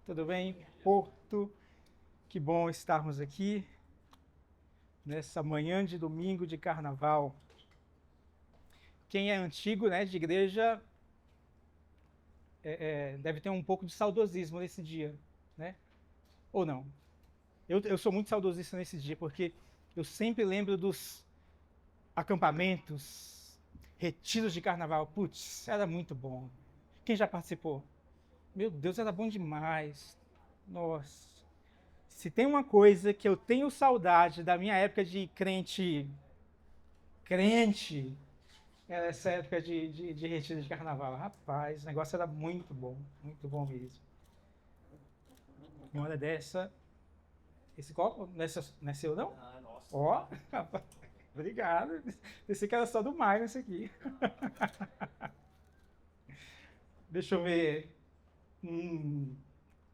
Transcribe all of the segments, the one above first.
Tudo bem? Porto, que bom estarmos aqui nessa manhã de domingo de carnaval. Quem é antigo, né, de igreja, deve ter um pouco de saudosismo nesse dia, né? Ou não? Eu sou muito saudosista nesse dia, porque eu sempre lembro dos acampamentos, retiros de carnaval. Putz, era muito bom. Quem já participou? Meu Deus, era bom demais. Nossa. Se tem uma coisa que eu tenho saudade da minha época de crente, era essa época de retiro de carnaval. Rapaz, o negócio era muito bom mesmo. Uma hora dessa, esse copo não é seu, não? Ah, nossa. Ó, rapaz, obrigado. Pensei que era só do Maio esse aqui. Deixa eu ver.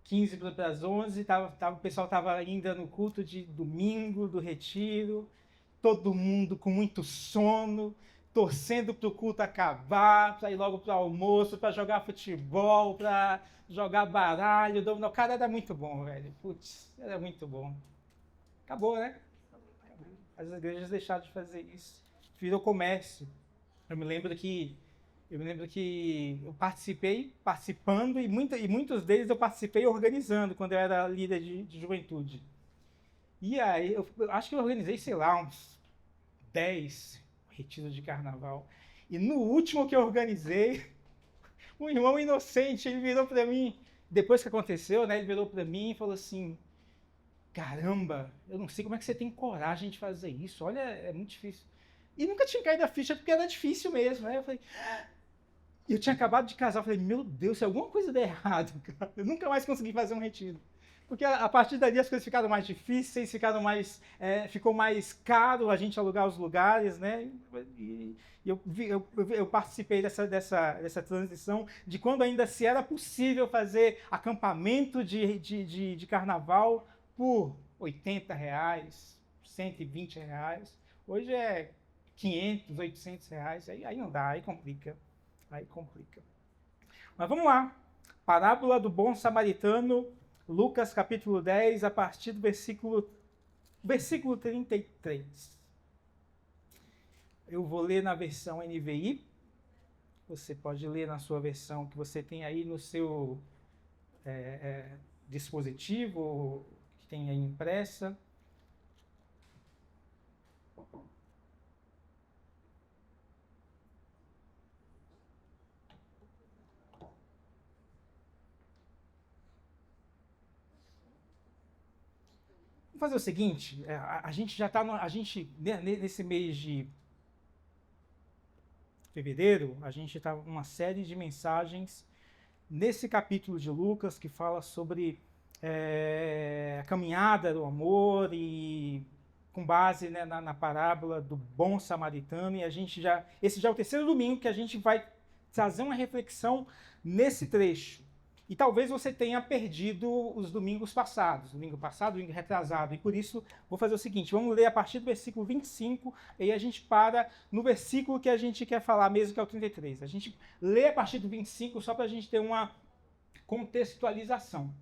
15 para as 11, o pessoal estava ainda no culto de domingo, do retiro, todo mundo com muito sono, torcendo para o culto acabar, para ir logo para o almoço, para jogar futebol, para jogar baralho, dominó. Cara, era muito bom, velho. Putz, era muito bom. Acabou, né? As igrejas deixaram de fazer isso. Virou comércio. Eu me lembro que eu participando, e muitos deles eu participei organizando, quando eu era líder de juventude. E aí, eu acho que eu organizei, sei lá, uns 10 retiros de carnaval. E no último que eu organizei, um irmão inocente, ele virou para mim, depois que aconteceu, né, ele virou para mim e falou assim: caramba, eu não sei como é que você tem coragem de fazer isso, olha, é muito difícil. E nunca tinha caído a ficha porque era difícil mesmo, né? Eu falei, eu tinha acabado de casar, eu falei, meu Deus, se alguma coisa der errado, cara, eu nunca mais consegui fazer um retiro. Porque a partir dali as coisas ficaram mais difíceis, ficou mais caro a gente alugar os lugares, né? E eu participei dessa transição de quando ainda se era possível fazer acampamento de carnaval por R$ 80, R$ 120. Hoje é R$ 500, R$ 800, aí não dá, aí complica. Aí complica. Mas vamos lá. Parábola do bom samaritano, Lucas capítulo 10, a partir do versículo 33. Eu vou ler na versão NVI. Você pode ler na sua versão que você tem aí no seu dispositivo, que tem aí impressa. Fazer o seguinte, a gente já está, nesse mês de fevereiro, a gente está uma série de mensagens nesse capítulo de Lucas que fala sobre a caminhada do amor e com base, né, na parábola do bom samaritano, e esse já é o terceiro domingo que a gente vai trazer uma reflexão nesse trecho. E talvez você tenha perdido os domingos passados, domingo passado, domingo retrasado, e por isso vou fazer o seguinte, vamos ler a partir do versículo 25, e aí a gente para no versículo que a gente quer falar mesmo, que é o 33. A gente lê a partir do 25 só para a gente ter uma contextualização.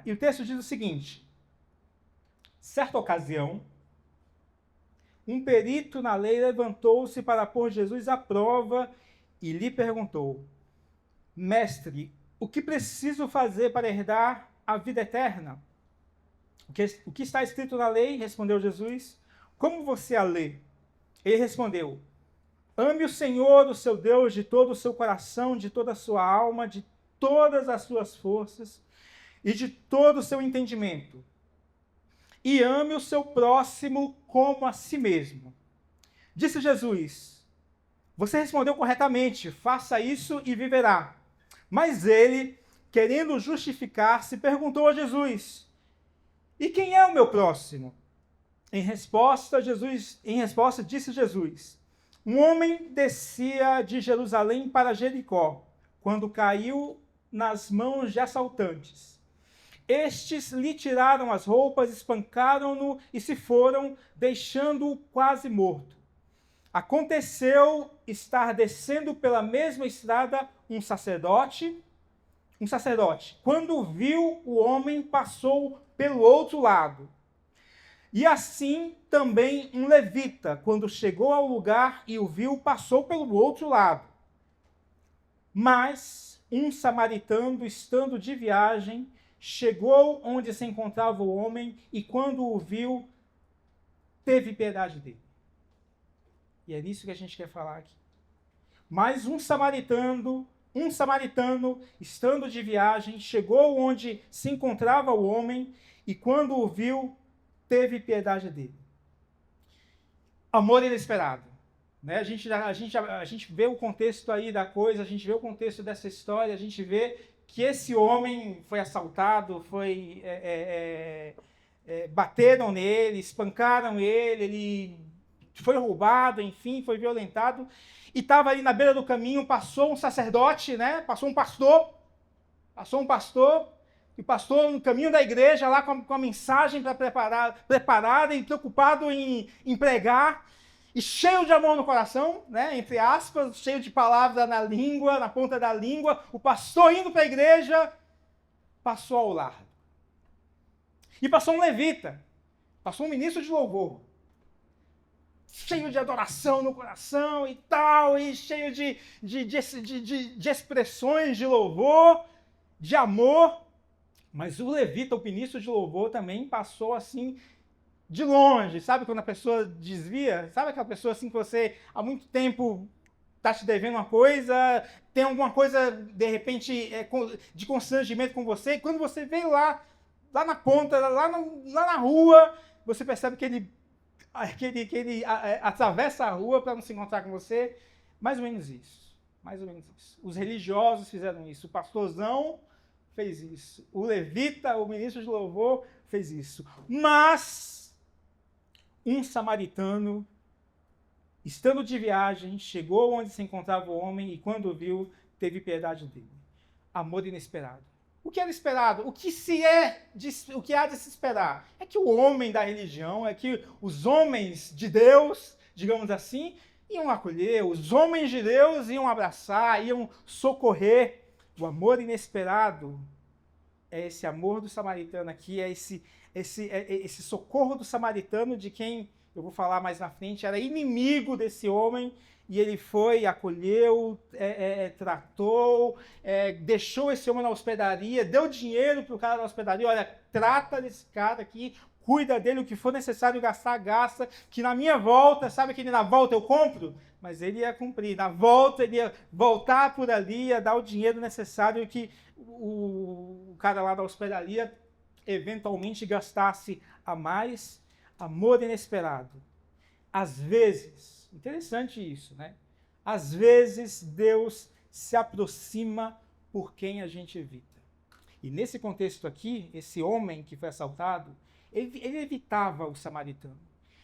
E o texto diz o seguinte: certa ocasião, um perito na lei levantou-se para pôr Jesus à prova e lhe perguntou: mestre, o que preciso fazer para herdar a vida eterna? O que está escrito na lei? Respondeu Jesus. Como você a lê? Ele respondeu: ame o Senhor, o seu Deus, de todo o seu coração, de toda a sua alma, de todas as suas forças e de todo o seu entendimento. E ame o seu próximo como a si mesmo. Disse Jesus: você respondeu corretamente, faça isso e viverá. Mas ele, querendo justificar-se, perguntou a Jesus: e quem é o meu próximo? Em resposta, disse Jesus: um homem descia de Jerusalém para Jericó, quando caiu nas mãos de assaltantes. Estes lhe tiraram as roupas, espancaram-no e se foram, deixando-o quase morto. Aconteceu estar descendo pela mesma estrada um sacerdote, um sacerdote, quando viu o homem, passou pelo outro lado. E assim também um levita, quando chegou ao lugar e o viu, passou pelo outro lado. Mas um samaritano, estando de viagem, chegou onde se encontrava o homem e, quando o viu, teve piedade dele. E é nisso que a gente quer falar aqui. Mas um samaritano, estando de viagem, chegou onde se encontrava o homem e, quando o viu, teve piedade dele. Amor inesperado. Né? A gente vê o contexto aí da coisa, a gente vê o contexto dessa história, a gente vê que esse homem foi assaltado, bateram nele, espancaram ele foi roubado, enfim, foi violentado, e estava ali na beira do caminho, passou um sacerdote, né? Passou um pastor, e o pastor no caminho da igreja, lá com a mensagem preparada e preocupado em pregar, e cheio de amor no coração, né? Entre aspas, cheio de palavras na língua, na ponta da língua, o pastor indo para a igreja, passou ao largo. E passou um levita, passou um ministro de louvor, cheio de adoração no coração e tal, e cheio de expressões de louvor, de amor. Mas o levita, o ministro de louvor, também passou assim, de longe. Sabe quando a pessoa desvia? Sabe aquela pessoa assim que você há muito tempo está te devendo uma coisa, tem alguma coisa, de repente, de constrangimento com você, e quando você vê lá na ponta, lá na rua, você percebe que ele atravessa a rua para não se encontrar com você. Mais ou menos isso. Mais ou menos isso. Os religiosos fizeram isso. O pastorzão fez isso. O levita, o ministro de louvor, fez isso. Mas um samaritano, estando de viagem, chegou onde se encontrava o homem e, quando viu, teve piedade dele. Amor inesperado. O que era esperado? O que há de se esperar? É que o homem da religião, é que os homens de Deus, digamos assim, iam acolher, os homens de Deus iam abraçar, iam socorrer. O amor inesperado é esse amor do samaritano aqui, é esse socorro do samaritano, de quem eu vou falar mais na frente, era inimigo desse homem, e ele foi, acolheu, tratou, deixou esse homem na hospedaria, deu dinheiro para o cara da hospedaria, olha, trata desse cara aqui, cuida dele, o que for necessário gastar, gasta, que na minha volta, sabe que na volta eu compro? Mas ele ia cumprir, na volta ele ia voltar por ali, ia dar o dinheiro necessário que o cara lá da hospedaria eventualmente gastasse a mais. Amor inesperado. Às vezes, interessante isso, né? Às vezes Deus se aproxima por quem a gente evita. E nesse contexto aqui, esse homem que foi assaltado, ele evitava o samaritano.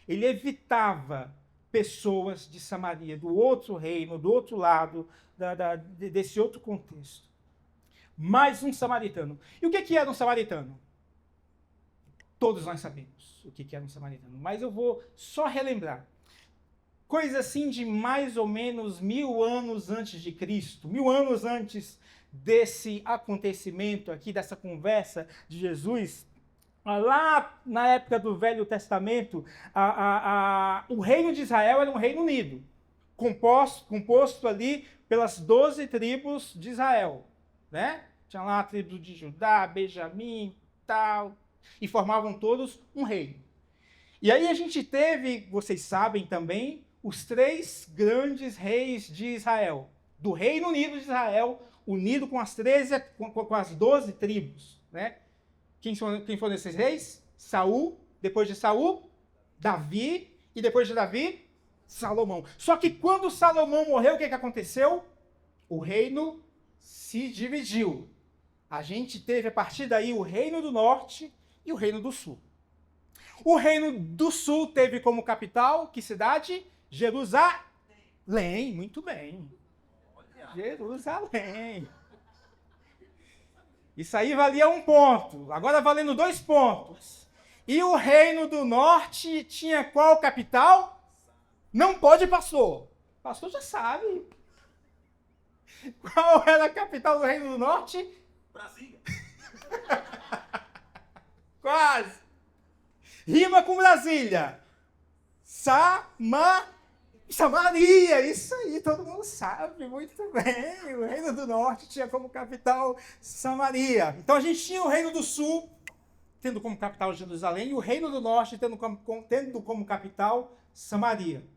Ele evitava pessoas de Samaria, do outro reino, do outro lado, desse outro contexto. Mais um samaritano. E o que era um samaritano? Todos nós sabemos o que era um samaritano, mas eu vou só relembrar. Coisa assim de mais ou menos 1000 anos antes de Cristo, 1000 anos antes desse acontecimento aqui, dessa conversa de Jesus, lá na época do Velho Testamento, o reino de Israel era um reino unido, composto ali pelas 12 tribos de Israel, né? Tinha lá a tribo de Judá, Benjamim, tal, e formavam todos um reino. E aí a gente teve, vocês sabem também, os 3 grandes reis de Israel, do Reino Unido de Israel, unido com as 12 tribos, né? Quem foram esses reis? Saul, depois de Saul, Davi, e depois de Davi, Salomão. Só que quando Salomão morreu, o que aconteceu? O reino se dividiu. A gente teve a partir daí o Reino do Norte e o Reino do Sul. O Reino do Sul teve como capital, que cidade? Jerusalém. Muito bem. Jerusalém. Isso aí valia 1 ponto. Agora valendo 2 pontos. E o Reino do Norte tinha qual capital? Não pode, pastor. O pastor já sabe. Qual era a capital do Reino do Norte? Brasília. Quase. Rima com Brasília. Samaria, isso aí, todo mundo sabe muito bem. O Reino do Norte tinha como capital Samaria. Então a gente tinha o Reino do Sul, tendo como capital Jerusalém, e o Reino do Norte tendo como capital Samaria.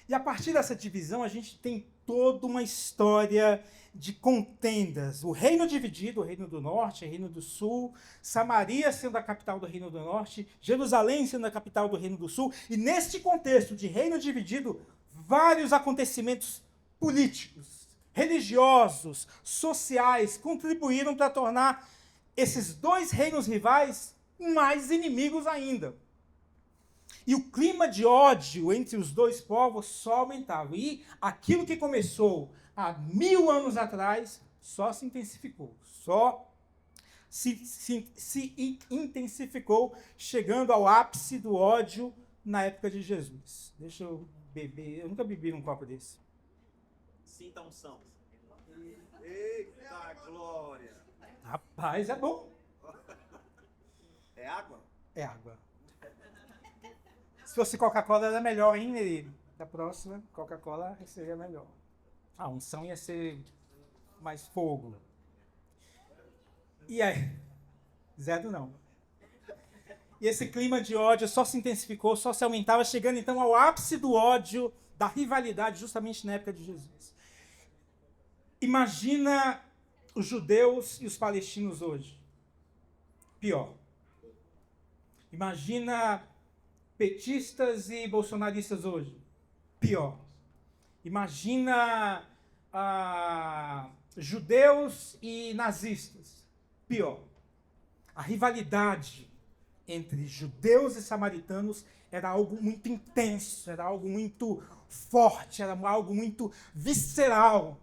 E a partir dessa divisão, a gente tem toda uma história de contendas. O reino dividido, o Reino do Norte, o Reino do Sul, Samaria sendo a capital do Reino do Norte, Jerusalém sendo a capital do Reino do Sul. E neste contexto de reino dividido, vários acontecimentos políticos, religiosos, sociais contribuíram para tornar esses dois reinos rivais mais inimigos ainda. E o clima de ódio entre os dois povos só aumentava. E aquilo que começou há 1000 anos atrás só se intensificou. Só se intensificou, chegando ao ápice do ódio na época de Jesus. Deixa eu beber. Eu nunca bebi num copo desse. Sinta a unção. Eita glória! Rapaz, é bom. É água? É água. Se fosse Coca-Cola, era melhor, hein, Neri? Da próxima, Coca-Cola seria melhor. A unção ia ser mais fogo. E aí? Zero não. E esse clima de ódio só se intensificou, só se aumentava, chegando então ao ápice do ódio, da rivalidade, justamente na época de Jesus. Imagina os judeus e os palestinos hoje. Pior. Imagina petistas e bolsonaristas hoje. Pior. Imagina judeus e nazistas. Pior. A rivalidade entre judeus e samaritanos era algo muito intenso, era algo muito forte, era algo muito visceral.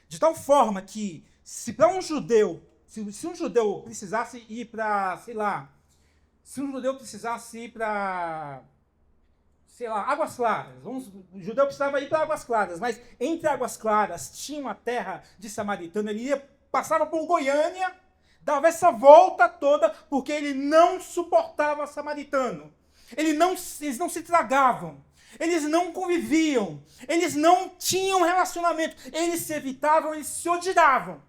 De tal forma que, se para um judeu, se um judeu precisasse ir para, sei lá, Águas Claras. O judeu precisava ir para Águas Claras, mas entre Águas Claras tinha uma terra de samaritano, passava por Goiânia, dava essa volta toda, porque ele não suportava samaritano. Eles não se tragavam, eles não conviviam, eles não tinham relacionamento, eles se evitavam, eles se odiavam.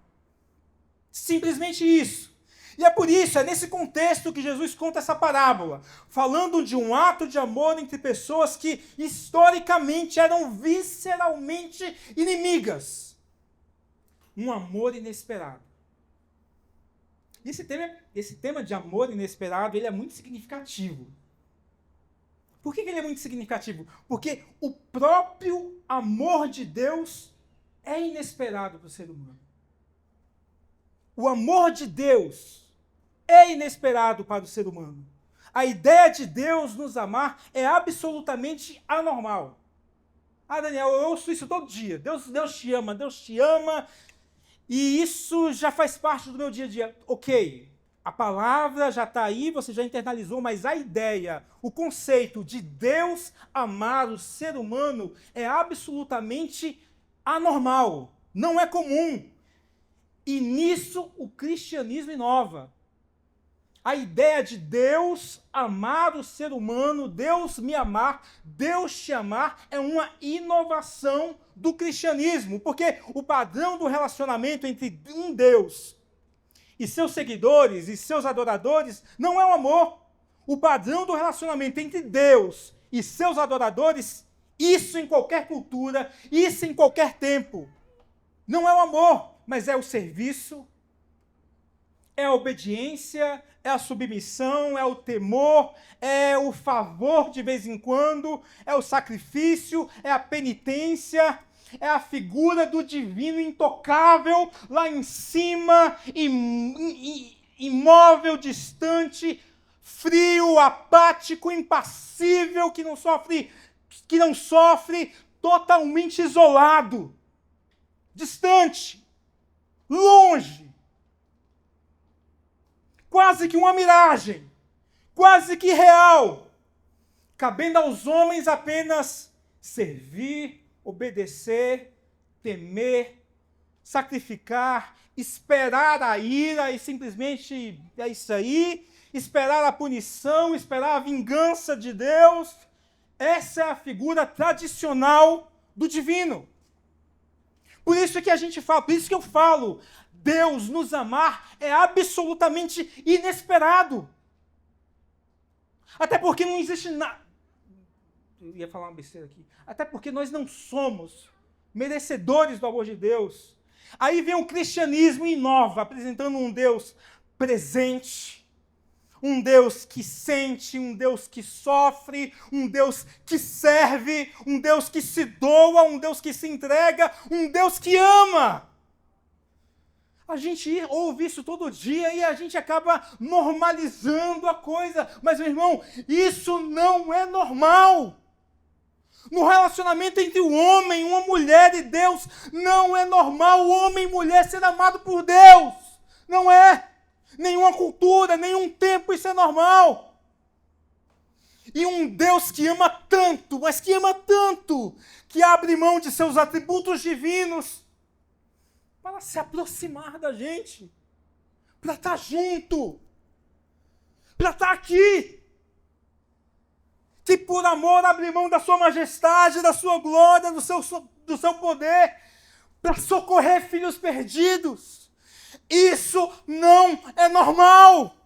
Simplesmente isso. E é por isso, é nesse contexto que Jesus conta essa parábola, falando de um ato de amor entre pessoas que historicamente eram visceralmente inimigas. Um amor inesperado. E esse tema de amor inesperado, ele é muito significativo. Por que ele é muito significativo? Porque o próprio amor de Deus é inesperado para o ser humano. O amor de Deus é inesperado para o ser humano. A ideia de Deus nos amar é absolutamente anormal. Ah, Daniel, eu ouço isso todo dia. Deus te ama, e isso já faz parte do meu dia a dia. Ok, a palavra já está aí, você já internalizou, mas a ideia, o conceito de Deus amar o ser humano é absolutamente anormal, não é comum. E nisso o cristianismo inova. A ideia de Deus amar o ser humano, Deus me amar, Deus te amar, é uma inovação do cristianismo, porque o padrão do relacionamento entre um Deus e seus seguidores e seus adoradores não é o amor. O padrão do relacionamento entre Deus e seus adoradores, isso em qualquer cultura, isso em qualquer tempo, não é o amor, mas é o serviço, é a obediência, é a submissão, é o temor, é o favor de vez em quando, é o sacrifício, é a penitência, é a figura do divino intocável lá em cima, imóvel, distante, frio, apático, impassível, que não sofre, totalmente isolado, distante, longe. Quase que uma miragem, quase que real, cabendo aos homens apenas servir, obedecer, temer, sacrificar, esperar a ira e simplesmente é isso aí, esperar a punição, esperar a vingança de Deus. Essa é a figura tradicional do divino. Por isso que a gente fala, por isso que eu falo, Deus nos amar é absolutamente inesperado. Até porque não existe nada. Eu ia falar uma besteira aqui. Até porque nós não somos merecedores do amor de Deus. Aí vem o cristianismo e inova, apresentando um Deus presente, um Deus que sente, um Deus que sofre, um Deus que serve, um Deus que se doa, um Deus que se entrega, um Deus que ama. A gente ouve isso todo dia e a gente acaba normalizando a coisa. Mas, meu irmão, isso não é normal. No relacionamento entre o homem, uma mulher e Deus, não é normal o homem e mulher ser amado por Deus. Não é. Nenhuma cultura, nenhum tempo isso é normal. E um Deus que ama tanto, mas que ama tanto, que abre mão de seus atributos divinos para se aproximar da gente, para estar junto, para estar aqui. Que por amor abre mão da sua majestade, da sua glória, do seu poder, para socorrer filhos perdidos. Isso não é normal.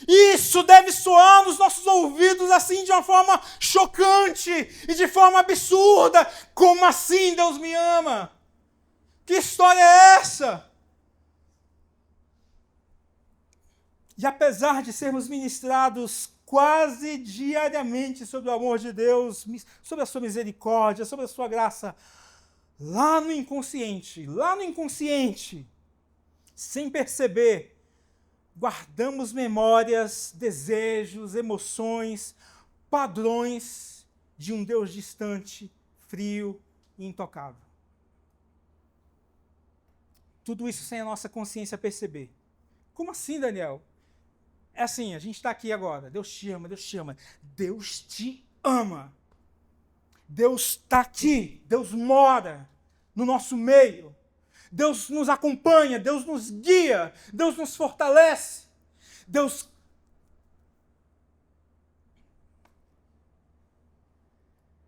Isso deve soar nos nossos ouvidos assim de uma forma chocante e de forma absurda. Como assim Deus me ama? Que história é essa? E apesar de sermos ministrados quase diariamente sobre o amor de Deus, sobre a sua misericórdia, sobre a sua graça, lá no inconsciente, sem perceber, guardamos memórias, desejos, emoções, padrões de um Deus distante, frio e intocável. Tudo isso sem a nossa consciência perceber. Como assim, Daniel? É assim, a gente está aqui agora. Deus te ama, Deus te ama. Deus te ama. Deus está aqui. Deus mora no nosso meio. Deus nos acompanha, Deus nos guia, Deus nos fortalece. Deus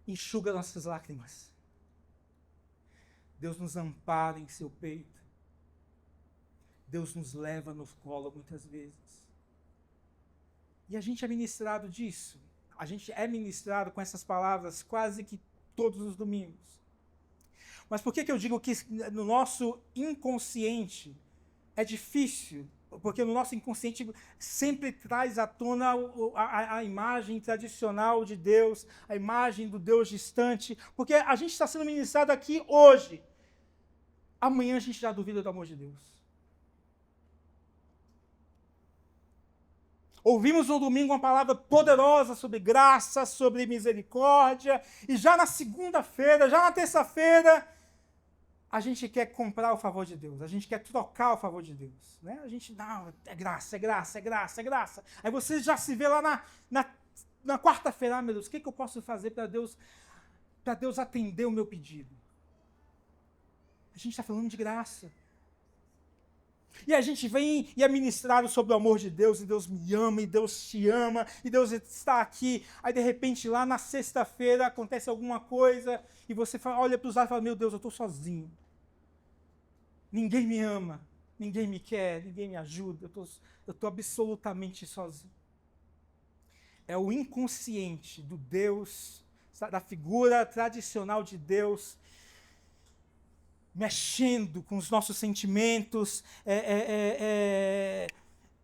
enxuga nossas lágrimas. Deus nos ampara em seu peito. Deus nos leva no colo muitas vezes. E a gente é ministrado disso. A gente é ministrado com essas palavras quase que todos os domingos. Mas por que eu digo que no nosso inconsciente é difícil? Porque no nosso inconsciente sempre traz à tona a imagem tradicional de Deus, a imagem do Deus distante. Porque a gente está sendo ministrado aqui hoje. Amanhã a gente já duvida do amor de Deus. Ouvimos no domingo uma palavra poderosa sobre graça, sobre misericórdia, e já na segunda-feira, já na terça-feira, a gente quer comprar o favor de Deus, a gente quer trocar o favor de Deus. Né? A gente, não, é graça, é graça, é graça, é graça. Aí você já se vê lá na quarta-feira, meu Deus, o que eu posso fazer para Deus atender o meu pedido? A gente está falando de graça. E a gente vem e é ministrado sobre o amor de Deus, e Deus me ama, e Deus te ama, e Deus está aqui. Aí, de repente, lá na sexta-feira, acontece alguma coisa, e você olha para os lados e fala, meu Deus, eu estou sozinho. Ninguém me ama, ninguém me quer, ninguém me ajuda, eu estou absolutamente sozinho. É o inconsciente do Deus, da figura tradicional de Deus, mexendo com os nossos sentimentos,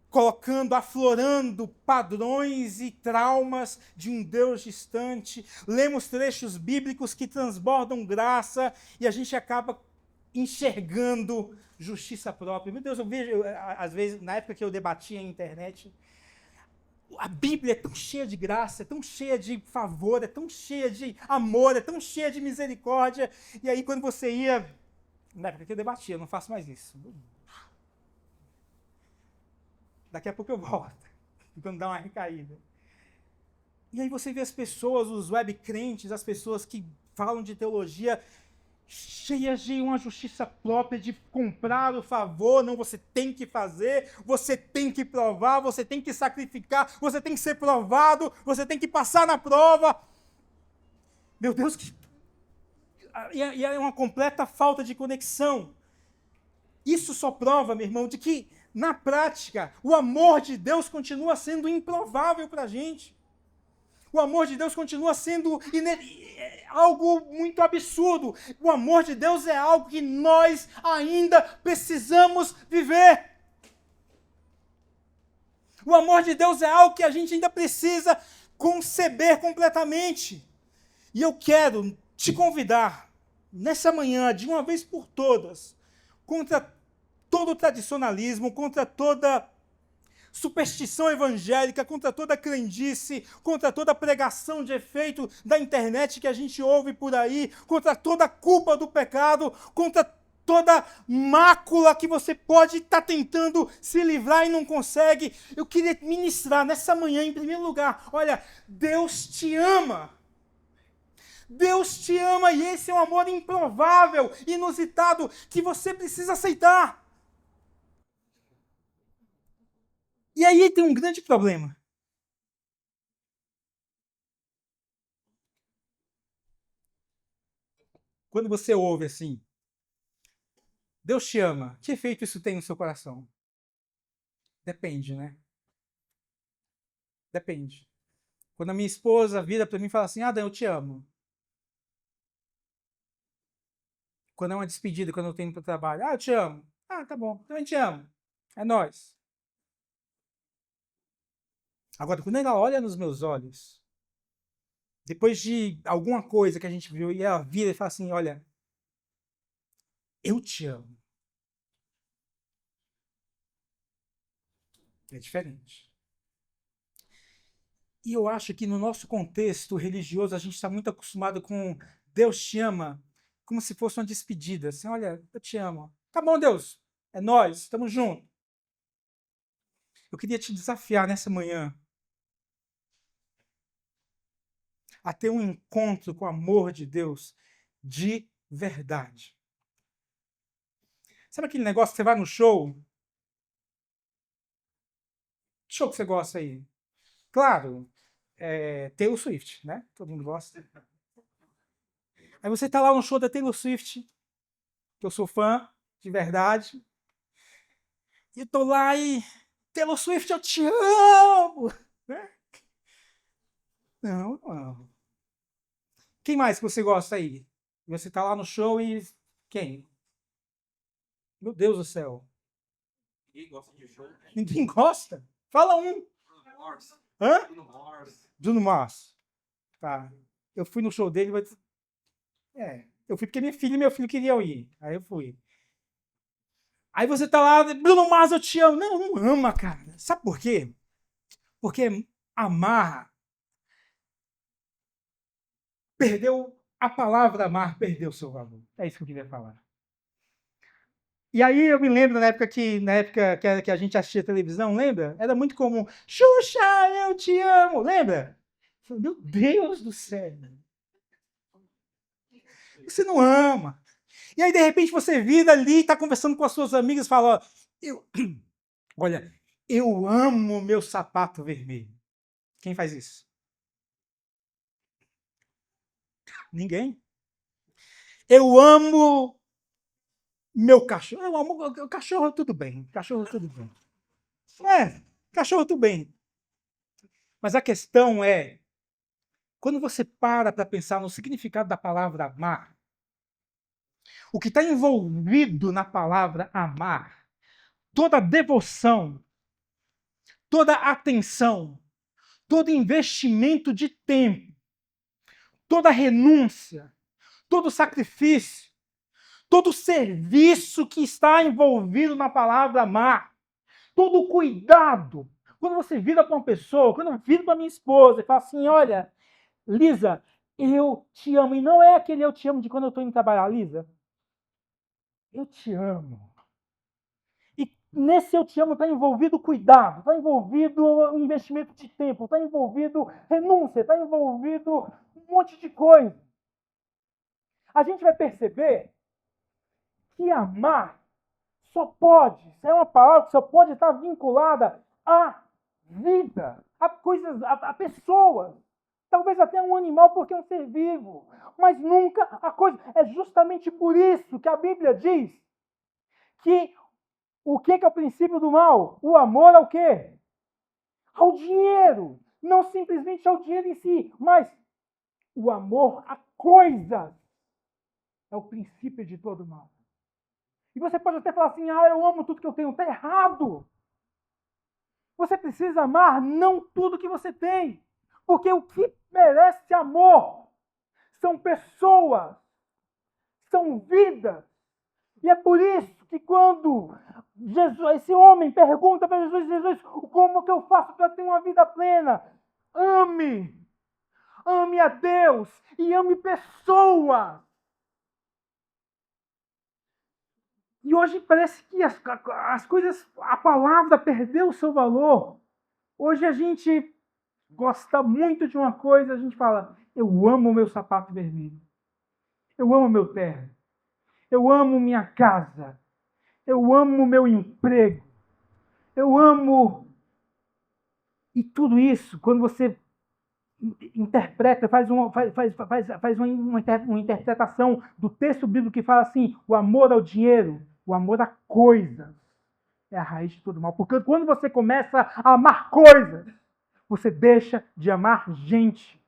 colocando, aflorando padrões e traumas de um Deus distante. Lemos trechos bíblicos que transbordam graça e a gente acaba enxergando justiça própria. Meu Deus, eu vejo, às vezes, na época que eu debatia na internet, a Bíblia é tão cheia de graça, é tão cheia de favor, é tão cheia de amor, é tão cheia de misericórdia. E aí, quando você ia... Na época que eu debatia, eu não faço mais isso. Daqui a pouco eu volto, quando dá uma recaída. E aí você vê as pessoas, os web crentes, as pessoas que falam de teologia, cheias de uma justiça própria, de comprar o favor. Não, você tem que fazer, você tem que provar, você tem que sacrificar, você tem que ser provado, você tem que passar na prova. Meu Deus, e é uma completa falta de conexão. Isso só prova, meu irmão, de que, na prática, o amor de Deus continua sendo improvável para a gente. O amor de Deus continua sendo algo muito absurdo. O amor de Deus é algo que nós ainda precisamos viver. O amor de Deus é algo que a gente ainda precisa conceber completamente. E eu quero te convidar, nessa manhã, de uma vez por todas, contra todo o tradicionalismo, contra toda superstição evangélica, contra toda crendice, contra toda pregação de efeito da internet que a gente ouve por aí, contra toda culpa do pecado, contra toda mácula que você pode estar tentando se livrar e não consegue. Eu queria ministrar nessa manhã, em primeiro lugar, olha, Deus te ama. Deus te ama e esse é um amor improvável, inusitado, que você precisa aceitar. E aí tem um grande problema. Quando você ouve assim, Deus te ama, que efeito isso tem no seu coração? Depende, né? Depende. Quando a minha esposa vira para mim e fala assim, Dan, eu te amo. Quando é uma despedida, quando eu tenho para o trabalho, eu te amo. Tá bom, também te amo. É nóis. Agora, quando ela olha nos meus olhos, depois de alguma coisa que a gente viu, e ela vira e fala assim, olha, eu te amo. É diferente. E eu acho que no nosso contexto religioso, a gente está muito acostumado com Deus te ama, como se fosse uma despedida. Assim, olha, eu te amo. Tá bom, Deus, é nós, estamos juntos. Eu queria te desafiar nessa manhã a ter um encontro com o amor de Deus de verdade. Sabe aquele negócio que você vai no show? Que show que você gosta aí? Claro, Taylor Swift, né? Todo mundo gosta. Aí você tá lá no show da Taylor Swift, que eu sou fã, de verdade. E eu tô lá e... Taylor Swift, eu te amo! Né? Não. Quem mais que você gosta aí? Você tá lá no show e... Quem? Meu Deus do céu. Ninguém gosta de show. Ninguém gosta? Fala um. Hã? Bruno Mars. Tá. Eu fui no show dele, mas... eu fui porque minha filha e meu filho queriam ir. Aí eu fui. Aí você tá lá, Bruno Mars, eu te amo. Não ama, cara. Sabe por quê? Porque amar... Perdeu... A palavra amar perdeu seu valor. É isso que eu queria falar. E aí eu me lembro na época que a gente assistia televisão, lembra? Era muito comum. Xuxa, eu te amo. Lembra? Meu Deus do céu. Você não ama. E aí, de repente, você vira ali, está conversando com as suas amigas e fala, olha, eu amo meu sapato vermelho. Quem faz isso? Ninguém. Eu amo meu cachorro. Eu amo o cachorro, tudo bem. Cachorro, tudo bem. Cachorro, tudo bem. Mas a questão é, quando você para pensar no significado da palavra amar, o que está envolvido na palavra amar, toda devoção, toda atenção, todo investimento de tempo, toda renúncia, todo sacrifício, todo serviço que está envolvido na palavra amar, todo cuidado. Quando você vira para uma pessoa, quando eu viro para minha esposa e falo assim, olha, Lisa, eu te amo. E não é aquele eu te amo de quando eu estou indo trabalhar, Lisa. Eu te amo. E nesse eu te amo está envolvido cuidado, está envolvido investimento de tempo, está envolvido renúncia, está envolvido um monte de coisa. a gente vai perceber que amar só pode, isso é uma palavra que só pode estar vinculada à vida, a coisas, a pessoas. Talvez até um animal, porque é um ser vivo. Mas nunca a coisa. É justamente por isso que a Bíblia diz que o que é o princípio do mal? O amor ao quê? Ao dinheiro. Não simplesmente ao dinheiro em si, mas o amor a coisas é o princípio de todo mal. E você pode até falar assim, eu amo tudo que eu tenho. Está errado. Você precisa amar não tudo que você tem. Porque o que merece amor são pessoas, são vidas. E é por isso que quando esse homem pergunta para Jesus, como que eu faço para ter uma vida plena? Ame a Deus e ame pessoas. E hoje parece que as coisas, a palavra perdeu o seu valor. Hoje a gente gosta muito de uma coisa, a gente fala, eu amo o meu sapato vermelho. Eu amo meu terno. Eu amo minha casa. Eu amo meu emprego. Eu amo. E tudo isso, quando você interpreta, faz uma interpretação do texto bíblico que fala assim, o amor ao dinheiro, o amor a coisas, é a raiz de todo mal. Porque quando você começa a amar coisas, você deixa de amar gente.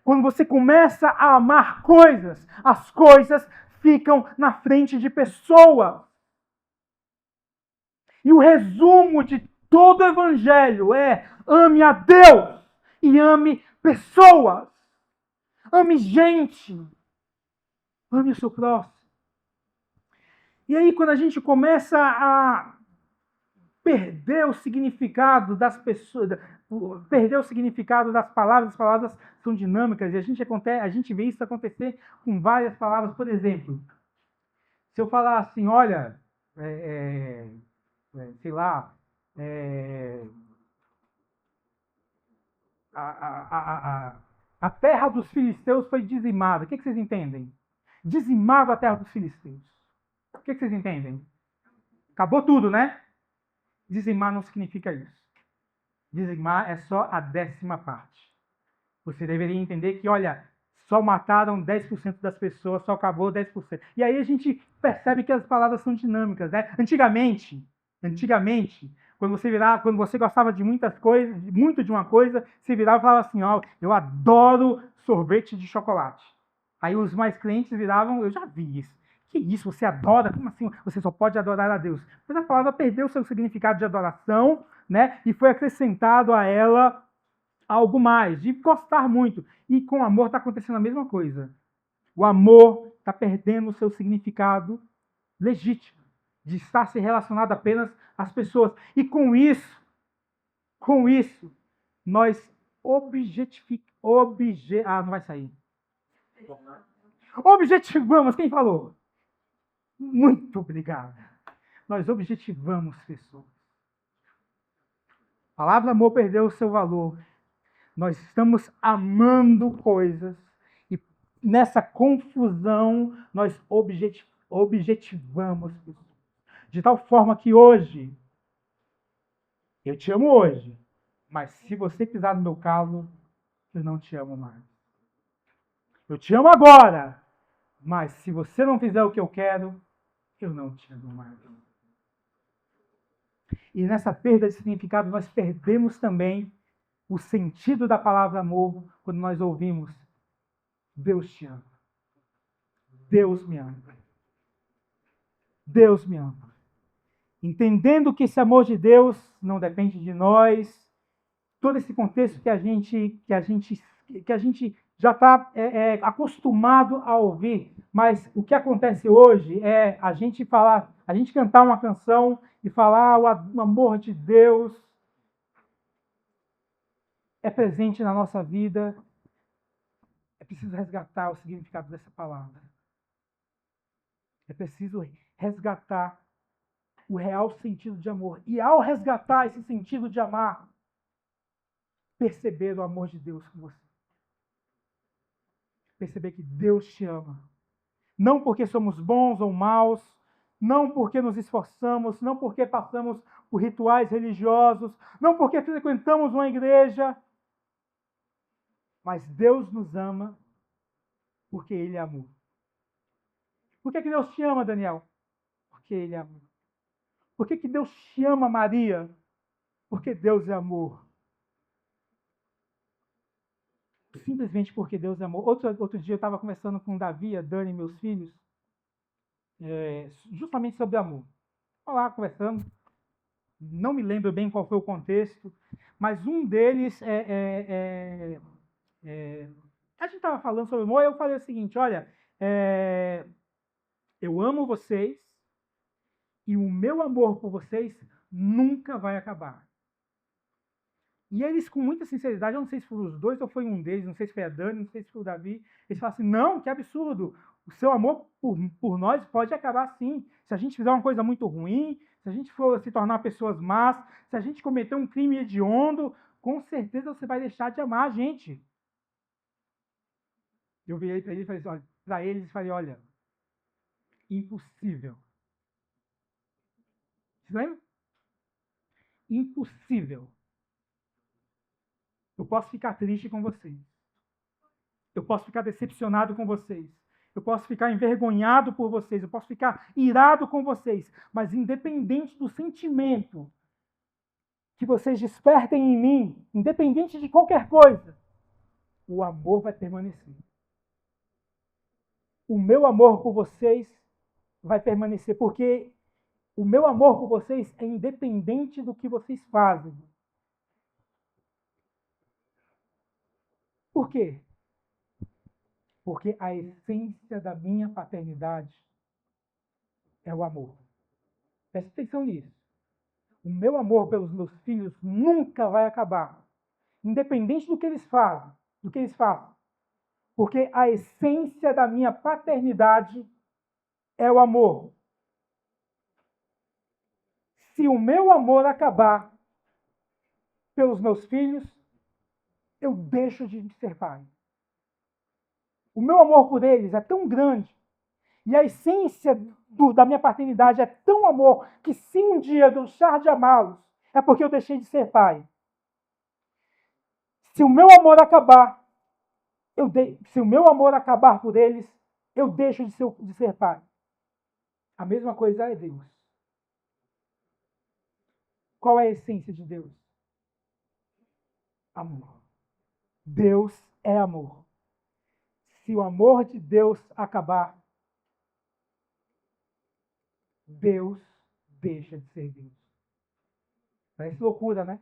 Quando você começa a amar coisas, as coisas ficam na frente de pessoas. E o resumo de todo o evangelho é: ame a Deus e ame pessoas. Ame gente. Ame o seu próximo. E aí, quando a gente começa a perder o significado das pessoas, perder o significado das palavras, as palavras são dinâmicas, e a gente vê isso acontecer com várias palavras. Por exemplo, se eu falar assim, olha, sei lá, a terra dos filisteus foi dizimada. O que vocês entendem? Dizimava a terra dos filisteus. O que vocês entendem? Acabou tudo, né? Dizimar não significa isso. Dizimar é só a 10ª parte. Você deveria entender que, olha, só mataram 10% das pessoas, só acabou 10%. E aí a gente percebe que as palavras são dinâmicas, né? Antigamente, quando você gostava de muitas coisas, muito de uma coisa, você virava e falava assim, eu adoro sorvete de chocolate. Aí os mais crentes viravam, eu já vi isso. Que isso, você adora? Como assim? Você só pode adorar a Deus. Mas a palavra perdeu seu significado de adoração, né? E foi acrescentado a ela algo mais, de gostar muito. E com o amor está acontecendo a mesma coisa. O amor está perdendo o seu significado legítimo, de estar se relacionado apenas às pessoas. E com isso, nós não vai sair. Objetivamos, quem falou? Muito obrigado. Nós objetivamos pessoas. A palavra amor perdeu o seu valor. Nós estamos amando coisas e nessa confusão nós objetivamos pessoas. De tal forma que hoje, eu te amo hoje, mas se você pisar no meu calo, eu não te amo mais. Eu te amo agora, mas se você não fizer o que eu quero, eu não te amo mais. E nessa perda de significado, nós perdemos também o sentido da palavra amor quando nós ouvimos Deus te ama. Deus me ama. Deus me ama. Entendendo que esse amor de Deus não depende de nós, todo esse contexto que a gente já está acostumado a ouvir, mas o que acontece hoje é a gente cantar uma canção e falar o amor de Deus é presente na nossa vida. É preciso resgatar o significado dessa palavra. É preciso resgatar o real sentido de amor. E ao resgatar esse sentido de amar, perceber o amor de Deus com você. perceber que Deus te ama. Não porque somos bons ou maus, não porque nos esforçamos, não porque passamos por rituais religiosos, não porque frequentamos uma igreja, mas Deus nos ama porque Ele é amor. Por que Deus te ama, Daniel? Porque Ele é amor. Por que Deus te ama, Maria? Porque Deus é amor. Simplesmente porque Deus é amor. Outro dia eu estava conversando com Davi, a Dani, meus filhos, justamente sobre amor. Estava lá conversando, não me lembro bem qual foi o contexto, mas um deles a gente estava falando sobre amor, e eu falei o seguinte, olha, eu amo vocês e o meu amor por vocês nunca vai acabar. E eles, com muita sinceridade, eu não sei se foram os dois ou foi um deles, não sei se foi a Dani, não sei se foi o Davi, eles falaram assim, não, que absurdo, o seu amor por nós pode acabar sim. Se a gente fizer uma coisa muito ruim, se a gente for se tornar pessoas más, se a gente cometer um crime hediondo, com certeza você vai deixar de amar a gente. Eu virei para eles e falei, olha, impossível. Você lembra? Impossível. Eu posso ficar triste com vocês. Eu posso ficar decepcionado com vocês. Eu posso ficar envergonhado por vocês. Eu posso ficar irado com vocês. Mas independente do sentimento que vocês despertem em mim, independente de qualquer coisa, o amor vai permanecer. O meu amor por vocês vai permanecer, porque o meu amor por vocês é independente do que vocês fazem. Por quê? Porque a essência da minha paternidade é o amor. Preste atenção nisso. O meu amor pelos meus filhos nunca vai acabar, independente do que eles façam, porque a essência da minha paternidade é o amor. Se o meu amor acabar pelos meus filhos, eu deixo de ser pai. O meu amor por eles é tão grande e a essência da minha paternidade é tão amor que se um dia eu deixar de amá-los, é porque eu deixei de ser pai. Se o meu amor acabar, se o meu amor acabar por eles, eu deixo de ser pai. A mesma coisa é Deus. Qual é a essência de Deus? Amor. Deus é amor. Se o amor de Deus acabar, Deus deixa de ser Deus. Parece loucura, né?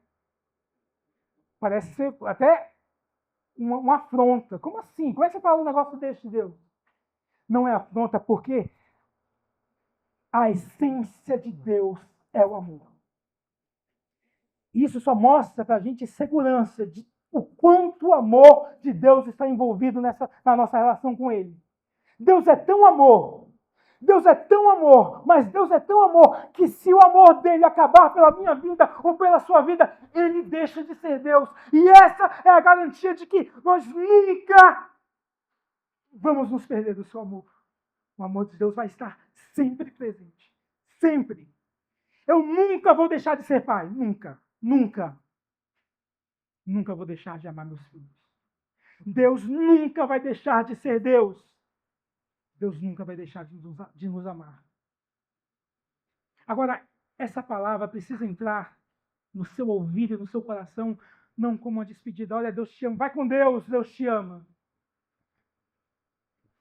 Parece ser até uma afronta. Como assim? Como é que você fala um negócio desse de Deus? Não é afronta porque a essência de Deus é o amor. Isso só mostra para a gente segurança de o quanto o amor de Deus está envolvido na nossa relação com Ele. Deus é tão amor, mas Deus é tão amor que se o amor dele acabar pela minha vida ou pela sua vida, ele deixa de ser Deus. E essa é a garantia de que nós nunca vamos nos perder do seu amor. O amor de Deus vai estar sempre presente. Sempre. Eu nunca vou deixar de ser pai. Nunca. Nunca. Nunca vou deixar de amar meus filhos. Deus nunca vai deixar de ser Deus. Deus nunca vai deixar de nos amar. Agora, essa palavra precisa entrar no seu ouvido e no seu coração, não como uma despedida. Olha, Deus te ama. Vai com Deus, Deus te ama.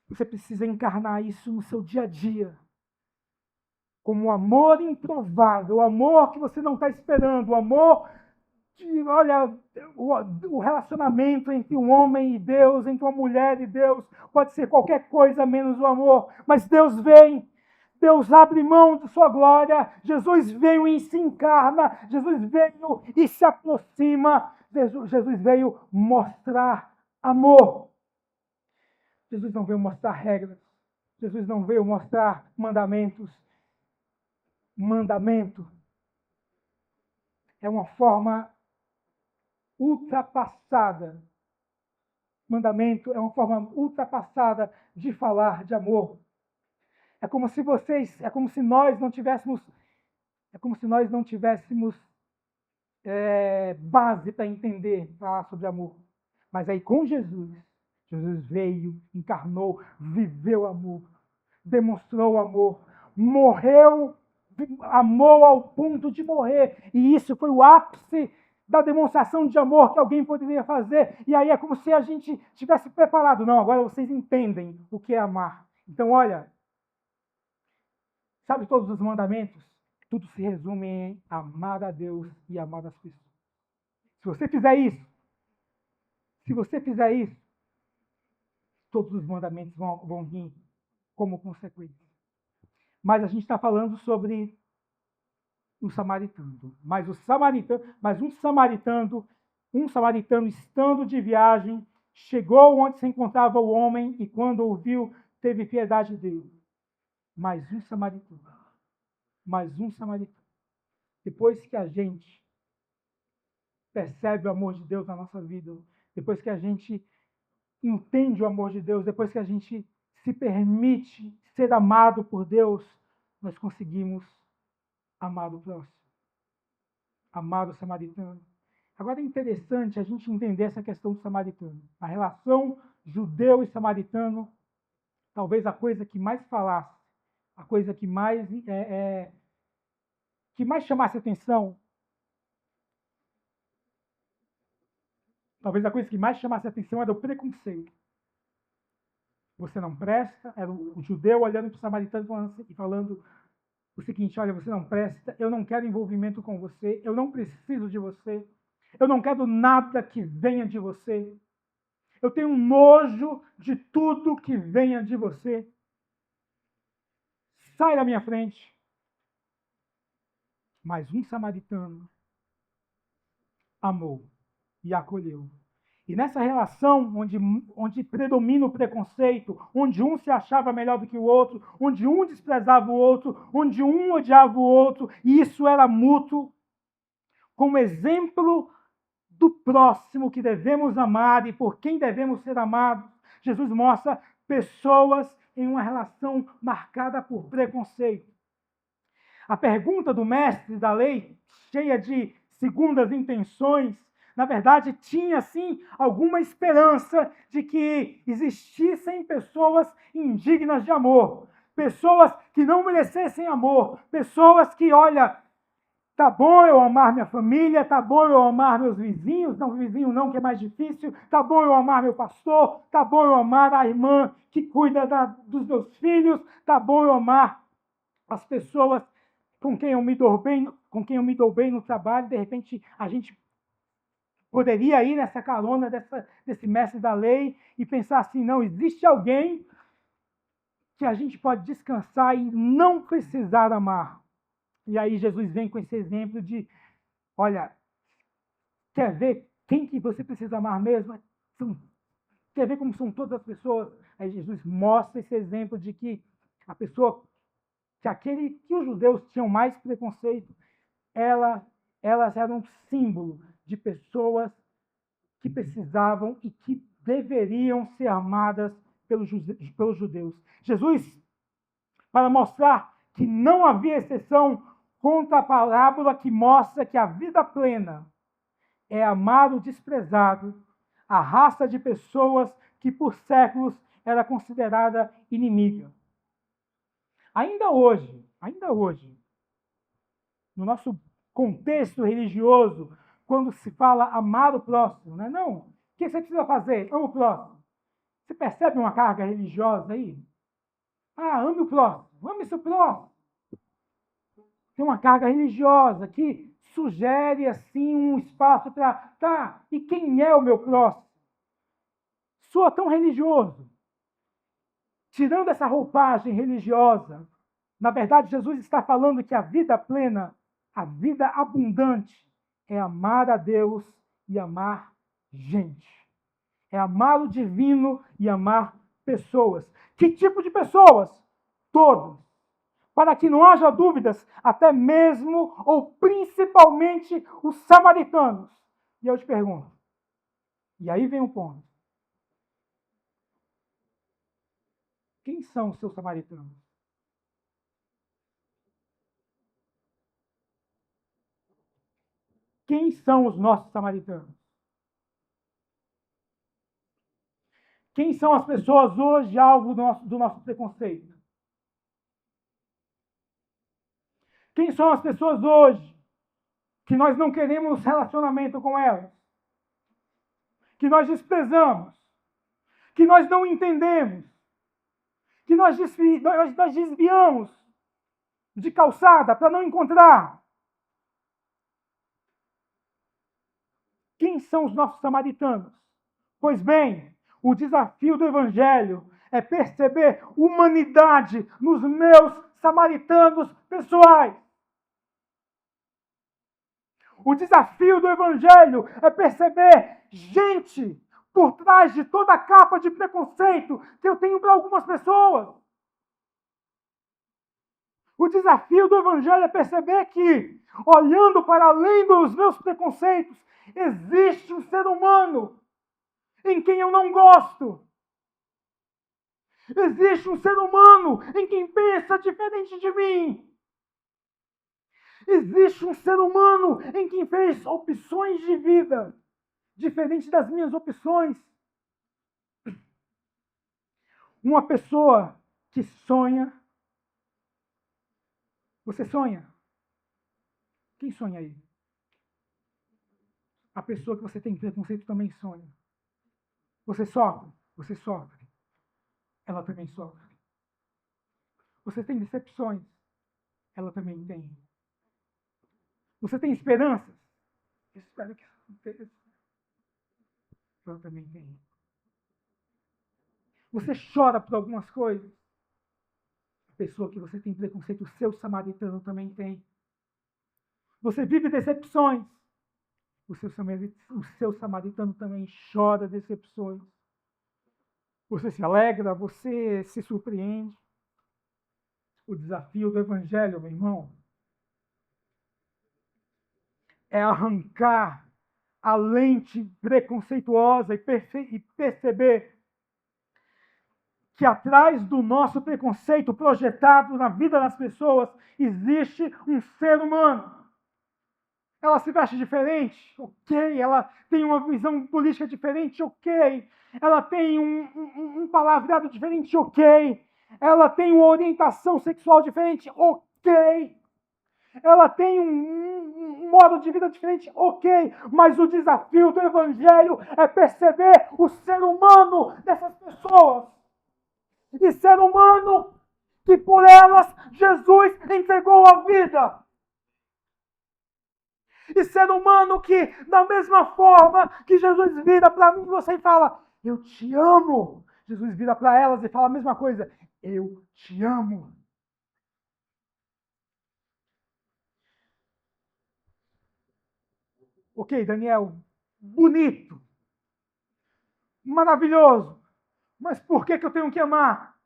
Você precisa encarnar isso no seu dia a dia. Como um amor improvável, o amor que você não está esperando, o amor de, olha, o relacionamento entre um homem e Deus, entre uma mulher e Deus, pode ser qualquer coisa menos o amor, mas Deus vem, Deus abre mão de sua glória, Jesus veio e se encarna, Jesus veio e se aproxima, Jesus veio mostrar amor. Jesus não veio mostrar regras, Jesus não veio mostrar mandamentos. Mandamento é uma forma ultrapassada mandamento é uma forma ultrapassada de falar de amor. É como se nós não tivéssemos base para entender, falar sobre amor. Mas aí com Jesus veio, encarnou, viveu amor, demonstrou amor, morreu, amou ao ponto de morrer. E isso foi o ápice da demonstração de amor que alguém poderia fazer. E aí é como se a gente tivesse preparado. Não, agora vocês entendem o que é amar. Então, olha, sabe todos os mandamentos? Tudo se resume em amar a Deus e amar as pessoas. Se você fizer isso, todos os mandamentos vão vir como consequência. Mas a gente está falando sobre o samaritano. Mas um samaritano estando de viagem, chegou onde se encontrava o homem e quando o viu, teve piedade dele. Mais um samaritano. Depois que a gente percebe o amor de Deus na nossa vida, depois que a gente entende o amor de Deus, depois que a gente se permite ser amado por Deus, nós conseguimos amar o próximo, amar o samaritano. Agora é interessante a gente entender essa questão do samaritano. A relação judeu e samaritano, talvez a coisa que mais falasse, a coisa que mais chamasse atenção, era o preconceito. Você não presta, era o judeu olhando para o samaritano e falando o seguinte: olha, você não presta, eu não quero envolvimento com você, eu não preciso de você, eu não quero nada que venha de você, eu tenho nojo de tudo que venha de você. Sai da minha frente. Mas um samaritano amou e acolheu. E nessa relação onde predomina o preconceito, onde um se achava melhor do que o outro, onde um desprezava o outro, onde um odiava o outro, e isso era mútuo, como exemplo do próximo que devemos amar e por quem devemos ser amados, Jesus mostra pessoas em uma relação marcada por preconceito. A pergunta do mestre da lei, cheia de segundas intenções, na verdade, tinha, sim, alguma esperança de que existissem pessoas indignas de amor, pessoas que não merecessem amor, pessoas que, olha, tá bom eu amar minha família, tá bom eu amar meus vizinhos, não, vizinho não, que é mais difícil, tá bom eu amar meu pastor, tá bom eu amar a irmã que cuida dos meus filhos, tá bom eu amar as pessoas com quem eu me dou bem no trabalho. De repente, a gente poderia ir nessa carona desse mestre da lei e pensar assim: não, existe alguém que a gente pode descansar e não precisar amar. E aí Jesus vem com esse exemplo de: olha, quer ver quem que você precisa amar mesmo? Quer ver como são todas as pessoas? Aí Jesus mostra esse exemplo de que a pessoa, que os judeus tinham mais preconceito, elas eram um símbolo de pessoas que precisavam e que deveriam ser amadas pelos judeus. Jesus, para mostrar que não havia exceção, conta a parábola que mostra que a vida plena é amar o desprezado, a raça de pessoas que por séculos era considerada inimiga. Ainda hoje, no nosso contexto religioso, quando se fala amar o próximo, não é não? O que você precisa fazer? Ama o próximo. Você percebe uma carga religiosa aí? Ah, ame o próximo, ame seu próximo. Tem uma carga religiosa que sugere, assim, um espaço para... Tá, e quem é o meu próximo? Soa tão religioso. Tirando essa roupagem religiosa, na verdade, Jesus está falando que a vida plena, a vida abundante, é amar a Deus e amar gente. É amar o divino e amar pessoas. Que tipo de pessoas? Todos. Para que não haja dúvidas, até mesmo ou principalmente os samaritanos. E eu te pergunto, e aí vem um ponto: Quem são os seus samaritanos? Quem são os nossos samaritanos? Quem são as pessoas hoje alvo do nosso preconceito? Quem são as pessoas hoje que nós não queremos relacionamento com elas? Que nós desprezamos? Que nós não entendemos? Que nós desviamos de calçada para não encontrar? Quem são os nossos samaritanos? Pois bem, o desafio do Evangelho é perceber humanidade nos meus samaritanos pessoais. O desafio do Evangelho é perceber gente por trás de toda a capa de preconceito que eu tenho para algumas pessoas. O desafio do Evangelho é perceber que, olhando para além dos meus preconceitos, existe um ser humano em quem eu não gosto. Existe um ser humano em quem pensa diferente de mim. Existe um ser humano em quem fez opções de vida diferentes das minhas opções. Uma pessoa que sonha. Você sonha? Quem sonha aí? A pessoa que você tem preconceito também sonha. Você sofre? Você sofre. Ela também sofre. Você tem decepções? Ela também tem. Você tem esperanças? Eu espero que aconteça. Ela também tem. Você chora por algumas coisas? A pessoa que você tem preconceito, o seu samaritano também tem. Você vive decepções? O seu samaritano também chora decepções. Você se alegra, você se surpreende. O desafio do Evangelho, meu irmão, é arrancar a lente preconceituosa e perceber que atrás do nosso preconceito projetado na vida das pessoas existe um ser humano. Ela se veste diferente, ok. Ela tem uma visão política diferente, ok. Ela tem um palavreado diferente, ok. Ela tem uma orientação sexual diferente, ok. Ela tem um modo de vida diferente, ok. Mas o desafio do Evangelho é perceber o ser humano dessas pessoas. E ser humano que por elas Jesus entregou a vida. E ser humano que, da mesma forma que Jesus vira para mim e você fala, eu te amo. Jesus vira para elas e fala a mesma coisa, eu te amo. Ok, Daniel, bonito, maravilhoso, mas por que eu tenho que amar?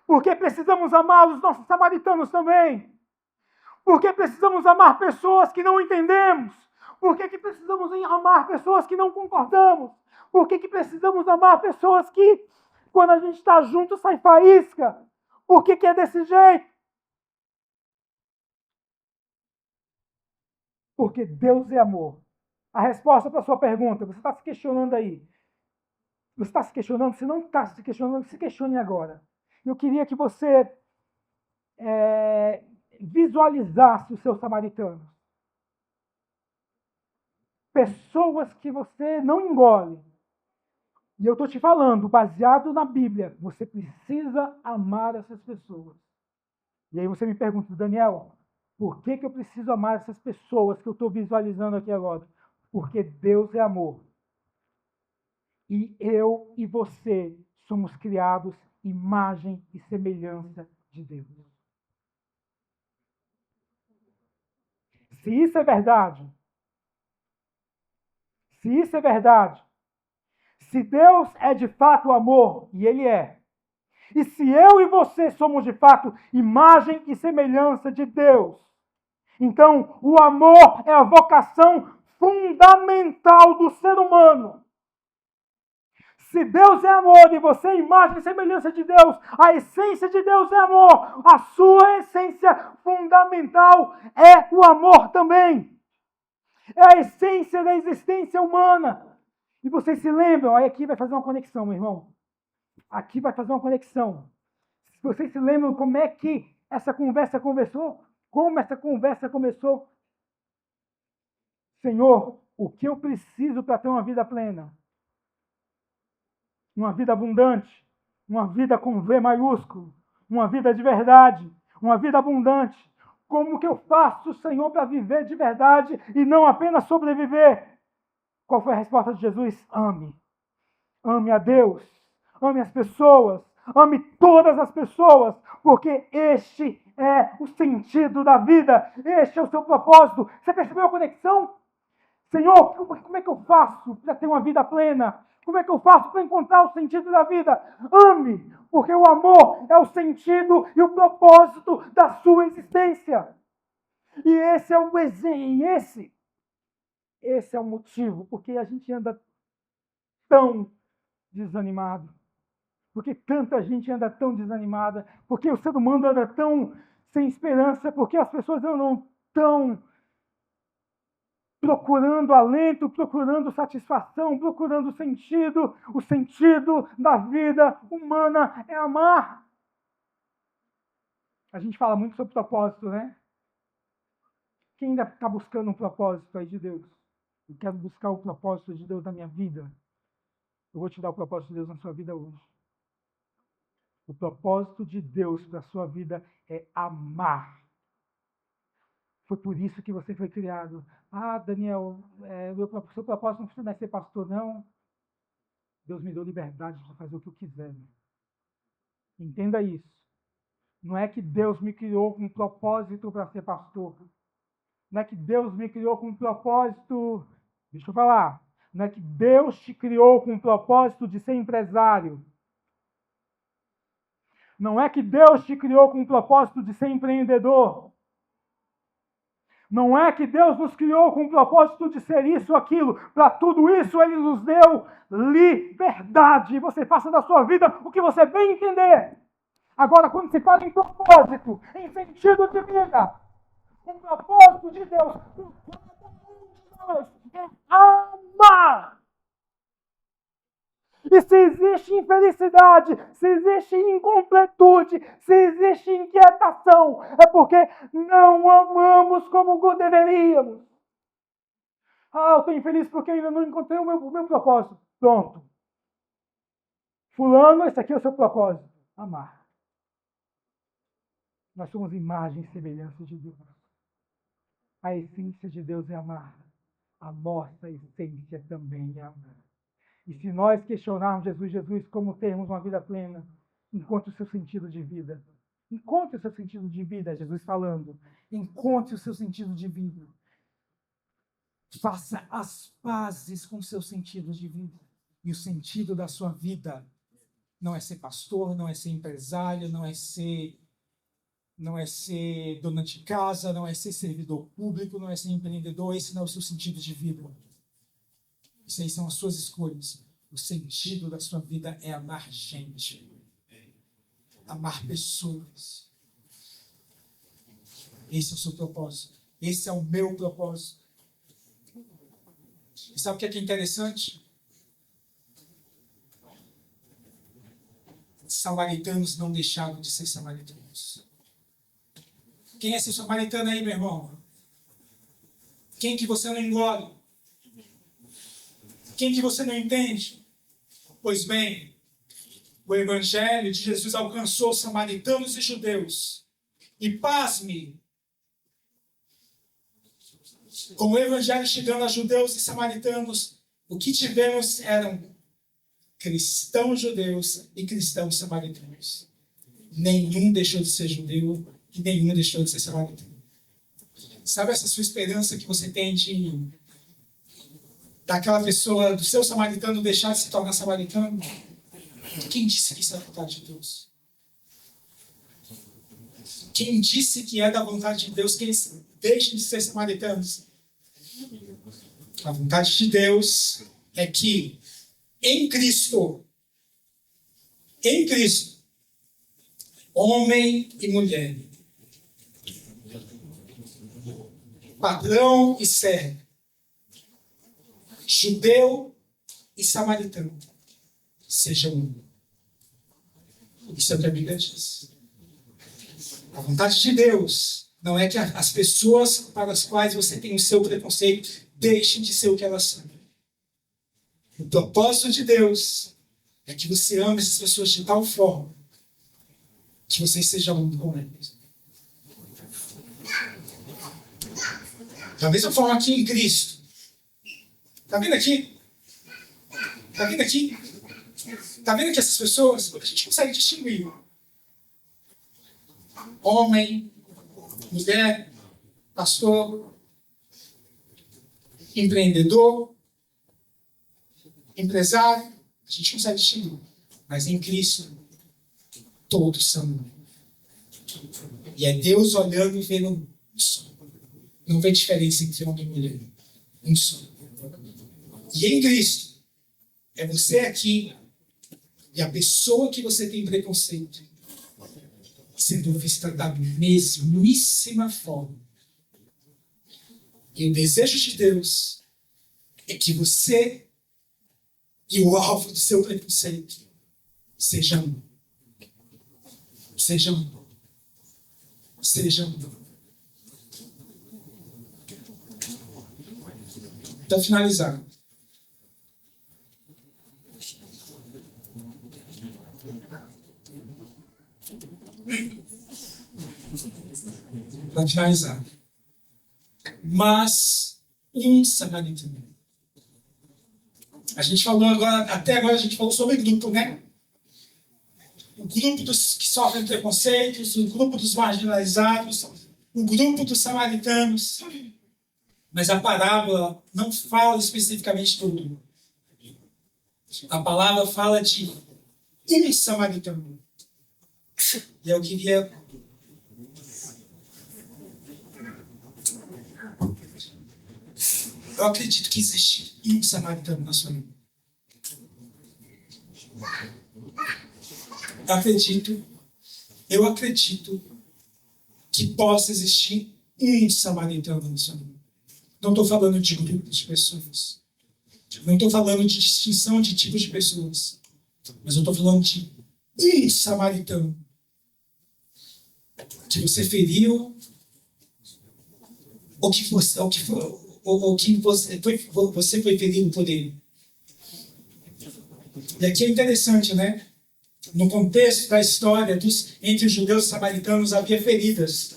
Porque precisamos amar os nossos samaritanos também. Porque precisamos amar pessoas que não entendemos. Por que precisamos amar pessoas que não concordamos? Por que precisamos amar pessoas que, quando a gente está junto, sai faísca? Por que é desse jeito? Porque Deus é amor. A resposta para a sua pergunta, você está se questionando aí. Você está se questionando? Se não está se questionando, se questione agora. Eu queria que você visualizasse os seus samaritanos. Pessoas que você não engole. E eu estou te falando, baseado na Bíblia, você precisa amar essas pessoas. E aí você me pergunta, Daniel, por que eu preciso amar essas pessoas que eu estou visualizando aqui agora? Porque Deus é amor. E eu e você somos criados imagem e semelhança de Deus. Se isso é verdade, se Deus é de fato amor, e Ele é, e se eu e você somos de fato imagem e semelhança de Deus, então o amor é a vocação fundamental do ser humano. Se Deus é amor e você é imagem e semelhança de Deus, a essência de Deus é amor, a sua essência fundamental é o amor também. É a essência da existência humana. E vocês se lembram, aí aqui vai fazer uma conexão, meu irmão. Aqui vai fazer uma conexão. Se vocês se lembram como é que essa conversa começou? Como essa conversa começou? Senhor, o que eu preciso para ter uma vida plena? Uma vida abundante, uma vida com V maiúsculo, uma vida de verdade, uma vida abundante. Como que eu faço, Senhor, para viver de verdade e não apenas sobreviver? Qual foi a resposta de Jesus? Ame. Ame a Deus, ame as pessoas, ame todas as pessoas, porque este é o sentido da vida, este é o seu propósito. Você percebeu a conexão? Senhor, como é que eu faço para ter uma vida plena? Como é que eu faço para encontrar o sentido da vida? Ame, porque o amor é o sentido e o propósito da sua existência. E esse é o desenho, esse é o motivo porque a gente anda tão desanimado. Porque tanta gente anda tão desanimada, porque o ser humano anda tão sem esperança, porque as pessoas andam tão procurando alento, procurando satisfação, procurando sentido. O sentido da vida humana é amar. A gente fala muito sobre propósito, né? Quem ainda está buscando um propósito aí de Deus? Eu quero buscar o propósito de Deus na minha vida. Eu vou te dar o propósito de Deus na sua vida hoje. O propósito de Deus para a sua vida é amar. Foi por isso que você foi criado. Ah, Daniel, o seu propósito não precisa ser pastor, não. Deus me deu liberdade para fazer o que eu quiser. Entenda isso. Não é que Deus me criou com um propósito para ser pastor. Não é que Deus me criou com um propósito... Deixa eu falar. Não é que Deus te criou com um propósito de ser empresário. Não é que Deus te criou com um propósito de ser empreendedor. Não é que Deus nos criou com o propósito de ser isso ou aquilo. Para tudo isso, Ele nos deu liberdade. Você faça da sua vida o que você bem entender. Agora, quando se fala em propósito, em sentido de vida, o propósito de Deus para cada um de nós é amar. E se existe infelicidade, se existe incompletude, se existe inquietação, é porque não amamos como deveríamos. Ah, eu estou infeliz porque ainda não encontrei o meu propósito. Pronto. Fulano, esse aqui é o seu propósito. Amar. Nós somos imagem e semelhança de Deus. A essência de Deus é amar. A nossa essência também é amar. E se nós questionarmos Jesus, como termos uma vida plena, encontre o seu sentido de vida. Encontre o seu sentido de vida, Jesus falando. Encontre o seu sentido de vida. Faça as pazes com o seu sentido de vida. E o sentido da sua vida não é ser pastor, não é ser empresário, não é ser dona de casa, não é ser servidor público, não é ser empreendedor. Esse não é o seu sentido de vida. Isso aí são as suas escolhas. O sentido da sua vida é amar gente. Amar pessoas. Esse é o seu propósito. Esse é o meu propósito. E sabe o que é interessante? Samaritanos não deixaram de ser samaritanos. Quem é esse samaritano aí, meu irmão? Quem que você não engole? Quem que você não entende? Pois bem, o Evangelho de Jesus alcançou samaritanos e judeus. E pasme, com o Evangelho chegando a judeus e samaritanos, o que tivemos eram cristãos judeus e cristãos samaritanos. Nenhum deixou de ser judeu e nenhum deixou de ser samaritano. Sabe essa sua esperança que você tem daquela pessoa, do seu samaritano, deixar de se tornar samaritano? Quem disse que isso é da vontade de Deus? Quem disse que é da vontade de Deus que eles deixem de ser samaritanos? A vontade de Deus é que em Cristo, homem e mulher, padrão e servo, judeu e samaritano, sejam um. Isso é o que a Bíblia diz. A vontade de Deus não é que as pessoas para as quais você tem o seu preconceito deixem de ser o que elas são. O propósito de Deus é que você ame essas pessoas de tal forma que vocês sejam um com eles. Da mesma forma aqui em Cristo. Está vendo aqui? Está vendo aqui? Está vendo que essas pessoas, a gente consegue distinguir. Homem, mulher, pastor, empreendedor, empresário, a gente consegue distinguir. Mas em Cristo, todos são um. E é Deus olhando e vendo um só. Não vê diferença entre homem e mulher. Um só. E em Cristo, é você aqui e a pessoa que você tem preconceito sendo vista da mesmíssima forma. E o desejo de Deus é que você e o alvo do seu preconceito sejam um. Sejam um. Sejam um. Para finalizar, mas um samaritano. A gente falou agora, até agora a gente falou sobre grupo, né? O grupo dos que sofrem preconceitos, o grupo dos marginalizados, o grupo dos samaritanos. Mas a parábola não fala especificamente do grupo. A palavra fala de um samaritano. E eu queria eu acredito que existe um samaritano na sua vida. Eu acredito que possa existir um samaritano na sua vida. Não estou falando de grupos de pessoas. Não estou falando de distinção de tipos de pessoas. Mas eu estou falando de um samaritano que você feriu ou que você foi ferido por ele. E aqui é interessante, né? No contexto da história entre os judeus e samaritanos havia feridas.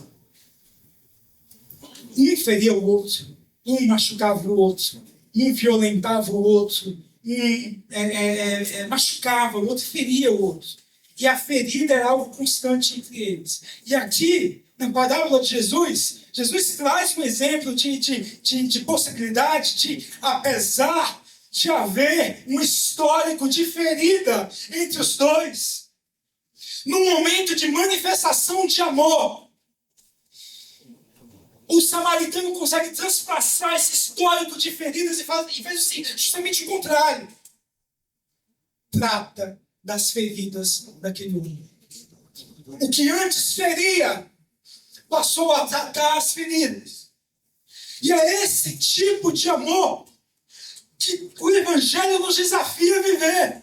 Um feria o outro, um machucava o outro, um violentava o outro, um machucava o outro, feria o outro. E a ferida era algo constante entre eles. E aqui, na parábola de Jesus traz um exemplo de possibilidade de, apesar de haver um histórico de ferida entre os dois, num momento de manifestação de amor, o samaritano consegue transpassar esse histórico de feridas e faz assim, justamente o contrário. Trata das feridas daquele homem. O que antes feria passou a tratar as feridas. E é esse tipo de amor que o Evangelho nos desafia a viver.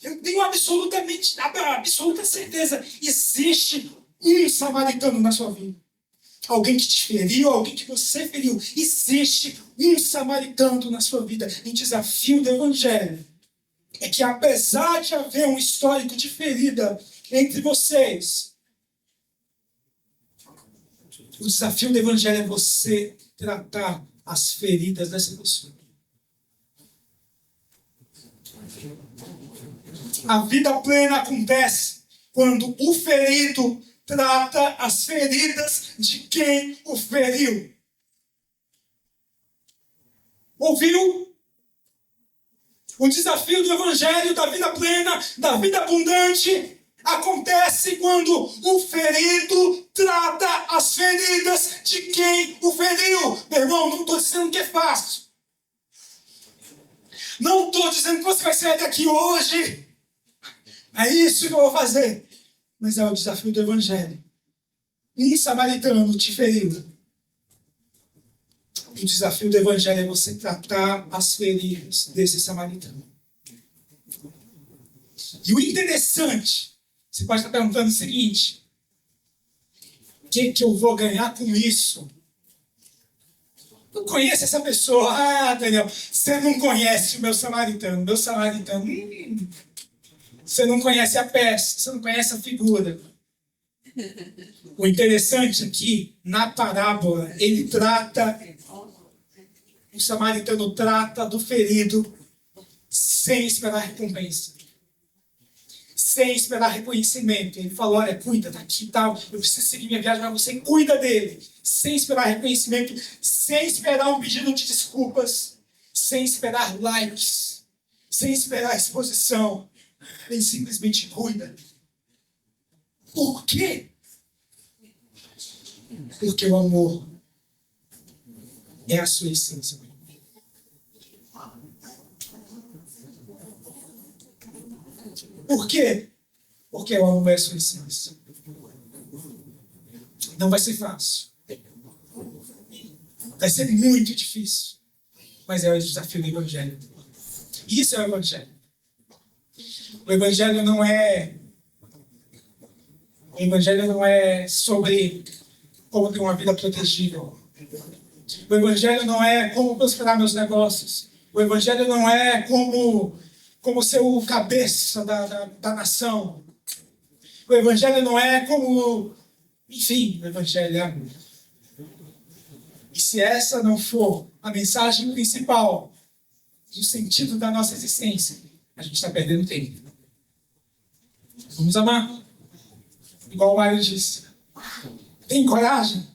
Eu tenho absoluta certeza. Existe um samaritano na sua vida. Alguém que te feriu, alguém que você feriu. Existe um samaritano na sua vida. E o desafio do Evangelho é que, apesar de haver um histórico de ferida entre vocês, o desafio do Evangelho é você tratar as feridas dessa pessoa. A vida plena acontece quando o ferido trata as feridas de quem o feriu. Ouviu? O desafio do Evangelho, da vida plena, da vida abundante, acontece quando o ferido trata as feridas de quem o feriu. Meu irmão, não estou dizendo que é fácil. Não estou dizendo que você vai sair daqui hoje. É isso que eu vou fazer. Mas é o desafio do Evangelho. E samaritano te feriu. O desafio do Evangelho é você tratar as feridas desse samaritano. E o interessante, você pode estar perguntando o seguinte: o que eu vou ganhar com isso? Eu conheço essa pessoa. Ah, Daniel, você não conhece o meu samaritano. Meu samaritano. Você não conhece a peça, você não conhece a figura. O interessante aqui, na parábola, o samaritano trata do ferido sem esperar recompensa, sem esperar reconhecimento. Ele falou: olha, cuida daqui e tal, eu preciso seguir minha viagem, mas você cuida dele, sem esperar reconhecimento, sem esperar um pedido de desculpas, sem esperar likes, sem esperar exposição. Ele simplesmente cuida. Por quê? Porque o amor é a sua essência. Por quê? Porque o amor é a sua essência. Não vai ser fácil. Vai ser muito difícil. Mas é o desafio do Evangelho. Isso é o Evangelho. O Evangelho não é sobre como ter uma vida protegida. O Evangelho não é como prosperar meus negócios. O Evangelho não é como ser o cabeça da nação. O Evangelho não é como... Enfim, o Evangelho é amor. E se essa não for a mensagem principal do sentido da nossa existência, a gente está perdendo tempo. Vamos amar. Igual o Mário disse. Tem coragem?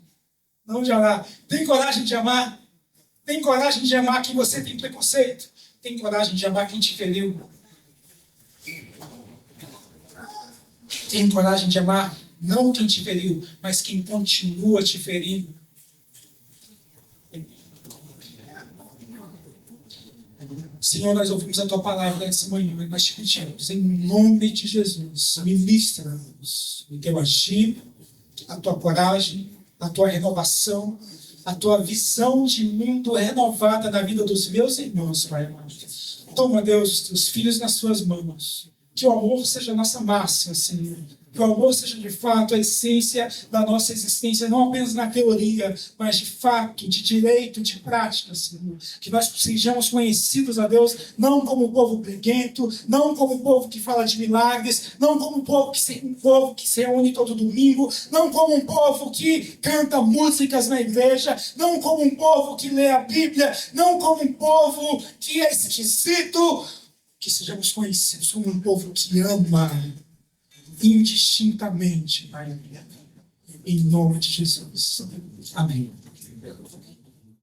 Não de orar. Tem coragem de amar? Tem coragem de amar quem você tem preconceito? Tem coragem de amar quem te feriu? Tem coragem de amar não quem te feriu, mas quem continua te ferindo? Senhor, nós ouvimos a Tua palavra nessa manhã, mas nós te pedimos, em nome de Jesus, ministra-nos o Teu agir, a Tua coragem, a Tua renovação, a Tua visão de mundo renovada na vida dos meus irmãos, Pai amado. Toma, Deus, os Teus filhos nas Suas mãos. Que o amor seja a nossa máxima, Senhor. Que o amor seja de fato a essência da nossa existência, não apenas na teoria, mas de fato, de direito, de prática, Senhor. Que nós sejamos conhecidos, a Deus, não como um povo preguento, não como um povo que fala de milagres, não como um povo que se reúne todo domingo, não como um povo que canta músicas na igreja, não como um povo que lê a Bíblia, não como um povo que é esquisito. Que sejamos conhecidos como um povo que ama indistintamente, Pai. Em nome de Jesus. Amém.